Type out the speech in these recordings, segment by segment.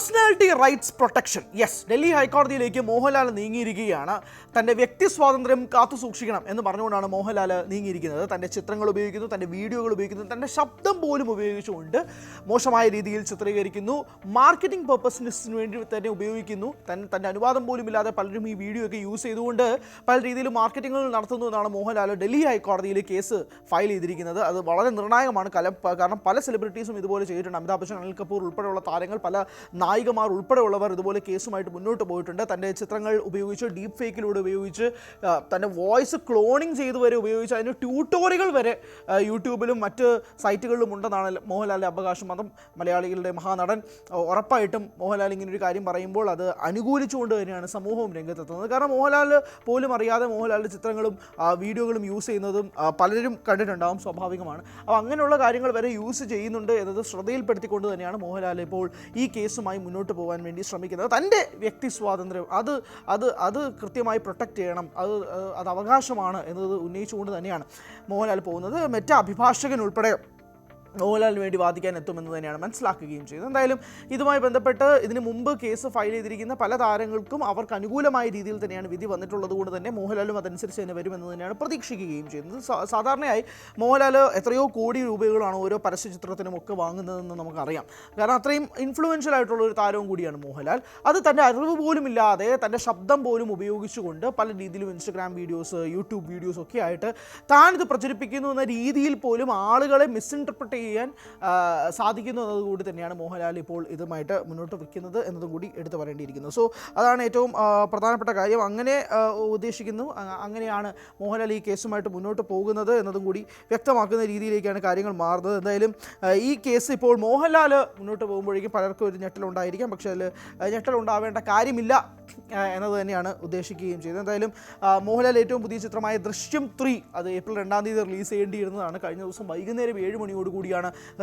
Personality rights protection. Yes, Delhi ഹൈക്കോടതിയിലേക്ക് മോഹൻലാൽ നീങ്ങിയിരിക്കുകയാണ്. തൻ്റെ വ്യക്തി സ്വാതന്ത്ര്യം കാത്തു സൂക്ഷിക്കണം എന്ന് പറഞ്ഞുകൊണ്ടാണ് മോഹൻലാൽ നീങ്ങിയിരിക്കുന്നത്. തൻ്റെ ചിത്രങ്ങൾ ഉപയോഗിക്കുന്നു, തൻ്റെ വീഡിയോകൾ ഉപയോഗിക്കുന്നു, തൻ്റെ ശബ്ദം പോലും ഉപയോഗിച്ചുകൊണ്ട് മോശമായ രീതിയിൽ ചിത്രീകരിക്കുന്നു. മാർക്കറ്റിംഗ് പർപ്പസിന് വേണ്ടി തന്നെ ഉപയോഗിക്കുന്നു. തൻ്റെ അനുവാദം പോലും ഇല്ലാതെ പലരും ഈ വീഡിയോ ഒക്കെ യൂസ് ചെയ്തുകൊണ്ട് പല രീതിയിൽ മാർക്കറ്റിങ്ങുകൾ നടത്തുന്നു എന്നാണ് മോഹൻലാൽ ഡൽഹി ഹൈക്കോടതിയിൽ കേസ് ഫയൽ ചെയ്തിരിക്കുന്നത്. അത് വളരെ നിർണായകമാണ്. കാരണം പല സെലിബ്രിറ്റീസും ഇതുപോലെ ചെയ്തിട്ടുണ്ട്. അമിതാഭ് ബച്ചൻ, അനിൽ കപൂർ ഉൾപ്പെടെയുള്ള താരങ്ങൾ, പല നായികമാർ ഉൾപ്പെടെയുള്ളവർ ഇതുപോലെ കേസുമായിട്ട് മുന്നോട്ട് പോയിട്ടുണ്ട്. തൻ്റെ ചിത്രങ്ങൾ ഉപയോഗിച്ച്, ഡീപ്പ് ഫേക്കിലൂടെ ഉപയോഗിച്ച്, തൻ്റെ വോയിസ് ക്ലോണിങ് ചെയ്ത് വരെ ഉപയോഗിച്ച്, അതിന് ട്യൂട്ടോറിയൽ വരെ യൂട്യൂബിലും മറ്റ് സൈറ്റുകളിലും ഉണ്ടെന്നാണ് മോഹൻലാലിൻ്റെ അവകാശം. അതും മലയാളികളുടെ മഹാനടൻ. ഉറപ്പായിട്ടും മോഹൻലാൽ ഇങ്ങനൊരു കാര്യം പറയുമ്പോൾ അത് അനുകൂലിച്ചുകൊണ്ട് തന്നെയാണ് സമൂഹവും രംഗത്തെത്തുന്നത്. കാരണം മോഹൻലാൽ പോലും അറിയാതെ മോഹൻലാലിൻ്റെ ചിത്രങ്ങളും വീഡിയോകളും യൂസ് ചെയ്യുന്നതും പലരും കണ്ടിട്ടുണ്ടാകും, സ്വാഭാവികമാണ്. അപ്പോൾ അങ്ങനെയുള്ള കാര്യങ്ങൾ വരെ യൂസ് ചെയ്യുന്നുണ്ട് എന്നത് ശ്രദ്ധയിൽപ്പെടുത്തിക്കൊണ്ട് തന്നെയാണ് മോഹൻലാൽ ഇപ്പോൾ ഈ കേസുമായി മുന്നോട്ട് പോകാൻ വേണ്ടി ശ്രമിക്കുന്നത്. തൻ്റെ വ്യക്തി സ്വാതന്ത്ര്യം അത് കൃത്യമായി പ്രൊട്ടക്റ്റ് ചെയ്യണം, അത് അവകാശമാണ് എന്നത് ഉന്നയിച്ചുകൊണ്ട് തന്നെയാണ് മോഹൻലാൽ പോകുന്നത്. മറ്റ് അഭിഭാഷകൻ ഉൾപ്പെടെ മോഹൻലാലിന് വേണ്ടി വാദിക്കാൻ എത്തുമെന്ന് തന്നെയാണ് മനസ്സിലാക്കുകയും ചെയ്തത്. എന്തായാലും ഇതുമായി ബന്ധപ്പെട്ട് ഇതിനു മുമ്പ് കേസ് ഫയൽ ചെയ്തിരിക്കുന്ന പല താരങ്ങൾക്കും അവർക്ക് അനുകൂലമായ രീതിയിൽ തന്നെയാണ് വിധി വന്നിട്ടുള്ളത് കൊണ്ട് തന്നെ മോഹൻലാലും അതനുസരിച്ച് തന്നെ വരുമെന്ന് തന്നെയാണ് പ്രതീക്ഷിക്കുകയും ചെയ്യുന്നത്. സാധാരണയായി മോഹൻലാൽ എത്രയോ കോടി രൂപകളാണ് ഓരോ പരസ്യചിത്രത്തിനും ഒക്കെ വാങ്ങുന്നതെന്ന് നമുക്കറിയാം. കാരണം അത്രയും ഇൻഫ്ലുവൻഷ്യൽ ആയിട്ടുള്ള ഒരു താരവും കൂടിയാണ് മോഹൻലാൽ. അത് തൻ്റെ അറിവ് പോലും ഇല്ലാതെ തൻ്റെ ശബ്ദം പോലും ഉപയോഗിച്ചുകൊണ്ട് പല രീതിയിലും ഇൻസ്റ്റഗ്രാം വീഡിയോസ്, യൂട്യൂബ് വീഡിയോസ് ഒക്കെ ആയിട്ട് താനിത് പ്രചരിപ്പിക്കുന്നു എന്ന രീതിയിൽ പോലും ആളുകളെ മിസ്ഇൻറ്റർപ്രറ്റ് ചെയ്യാൻ സാധിക്കുന്നു എന്നതുകൂടി തന്നെയാണ് മോഹൻലാൽ ഇപ്പോൾ ഇതുമായിട്ട് മുന്നോട്ട് വയ്ക്കുന്നത് എന്നതും കൂടി എടുത്തു പറയേണ്ടിയിരിക്കുന്നു. സോ അതാണ് ഏറ്റവും പ്രധാനപ്പെട്ട കാര്യം. അങ്ങനെ ഉദ്ദേശിക്കുന്നു, അങ്ങനെയാണ് മോഹൻലാൽ ഈ കേസുമായിട്ട് മുന്നോട്ട് പോകുന്നത് എന്നതും കൂടി വ്യക്തമാക്കുന്ന രീതിയിലേക്കാണ് കാര്യങ്ങൾ മാറുന്നത്. എന്തായാലും ഈ കേസ് ഇപ്പോൾ മോഹൻലാൽ മുന്നോട്ട് പോകുമ്പോഴേക്കും പലർക്കും ഒരു ഞെട്ടലുണ്ടായിരിക്കാം. പക്ഷേ അതിൽ ഞെട്ടലുണ്ടാവേണ്ട കാര്യമില്ല എന്നത് തന്നെയാണ് ഉദ്ദേശിക്കുകയും ചെയ്തത്. എന്തായാലും മോഹൻലാൽ ഏറ്റവും പുതിയ ചിത്രമായ ദൃശ്യം 3 അത് ഏപ്രിൽ 2 റിലീസ് ചെയ്യേണ്ടിയിരുന്നതാണ്. കഴിഞ്ഞ ദിവസം വൈകുന്നേരം 7 മണിയോടുകൂടിയാണ്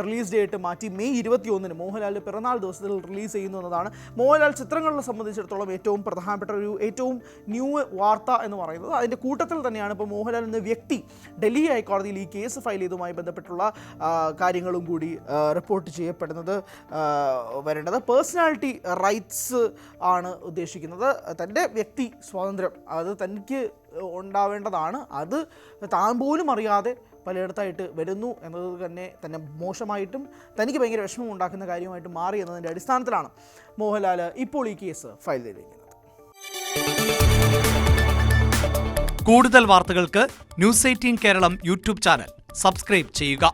റിലീസ് ഡേറ്റ് മാറ്റി മെയ് 21 മോഹൻലാലിൻ്റെ പിറന്നാൾ ദിവസത്തിൽ റിലീസ് ചെയ്യുന്നു എന്നതാണ് മോഹൻലാൽ ചിത്രങ്ങളെ സംബന്ധിച്ചിടത്തോളം ഏറ്റവും പ്രധാനപ്പെട്ട ഏറ്റവും ന്യൂ വാർത്ത എന്ന് പറയുന്നത്. അതിൻ്റെ കൂട്ടത്തിൽ തന്നെയാണ് ഇപ്പോൾ മോഹൻലാൽ എന്ന വ്യക്തി ഡൽഹി ഹൈക്കോടതിയിൽ ഈ കേസ് ഫയൽ ചെയ്തതുമായി ബന്ധപ്പെട്ടുള്ള കാര്യങ്ങളും കൂടി റിപ്പോർട്ട് ചെയ്യപ്പെടുന്നത് വരേണ്ടത്. പേഴ്സണാലിറ്റി റൈറ്റ്സ് ആണ് ഉദ്ദേശിക്കുന്നത്. തൻ്റെ വ്യക്തി സ്വാതന്ത്ര്യം അത് തനിക്ക് ഉണ്ടാവേണ്ടതാണ്. അത് താൻ പോലും അറിയാതെ പലയിടത്തായിട്ട് വരുന്നു എന്നത് തന്നെ മോശമായിട്ടും തനിക്ക് ഭയങ്കര വിഷമം ഉണ്ടാക്കുന്ന കാര്യമായിട്ട് മാറി എന്നതിൻ്റെ അടിസ്ഥാനത്തിലാണ് മോഹൻലാൽ ഇപ്പോൾ ഈ കേസ് ഫയൽ ചെയ്തിരിക്കുന്നത്. കൂടുതൽ വാർത്തകൾക്ക് news 18 Keralam YouTube channel subscribe ചെയ്യുക.